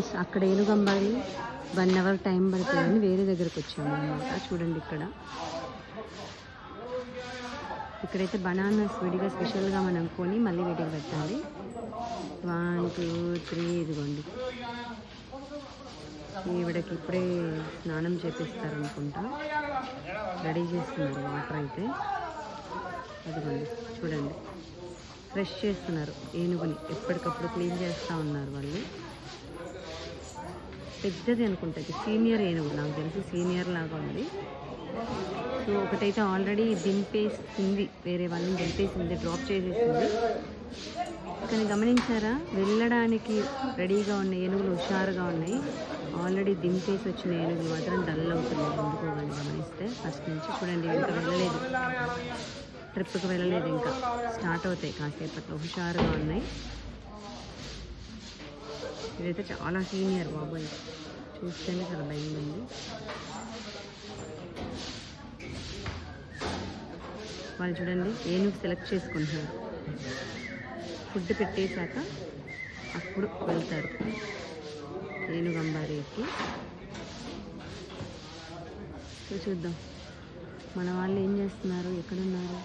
Friends, అక్కడ ఏనుగంబారి 1 hour time పడుతుందని వేరే దగ్గరకు వచ్చాము అనమాట. చూడండి ఇక్కడైతే బనానాస్ విడిగా స్పెషల్గా మనం కొని మళ్ళీ వీటికి పెట్టాలి. 1 2 3 ఇదిగోండి. ఈవిడకి ఇప్పుడే స్నానం చేపిస్తారనుకుంటా, రెడీ చేస్తున్నారు వాటర్ అయితే. అదిగోండి చూడండి, ఫ్రెష్ చేస్తున్నారు ఏనుగుని, ఎప్పటికప్పుడు క్లీన్ చేస్తూ ఉన్నారు వాళ్ళు. పెద్దది అనుకుంటుంది, సీనియర్ ఏనుగు, నాకు తెలిసి సీనియర్ లాగా ఉంది. సో ఒకటైతే ఆల్రెడీ దింపేసింది, వేరే వాళ్ళని దింపేసింది, డ్రాప్ చేసేసింది. కానీ గమనించారా, వెళ్ళడానికి రెడీగా ఉన్న ఏనుగులు హుషారుగా ఉన్నాయి. ఆల్రెడీ దింపేసి వచ్చిన ఏనుగులు మాత్రం డల్ అవుతున్నాయి ఎందుకో కానీ గమనిస్తే. ఫస్ట్ నుంచి చూడండి, ఇంకా వెళ్ళలేదు, ట్రిప్కి వెళ్ళలేదు, ఇంకా స్టార్ట్ అవుతాయి కాసేపట్లో. హుషారుగా ఉన్నాయి. ఇదైతే చాలా సీనియర్ బాబోయ్, చూస్తేనే చాలా భయం ఉంది. వాళ్ళు చూడండి ఏనుగు సెలెక్ట్ చేసుకుంటున్నారు. ఫుడ్ పెట్టేశాక అప్పుడు వెళ్తారు ఏనుగంబారికి. చూద్దాం మన వాళ్ళు ఏం చేస్తున్నారు, ఎక్కడున్నారు.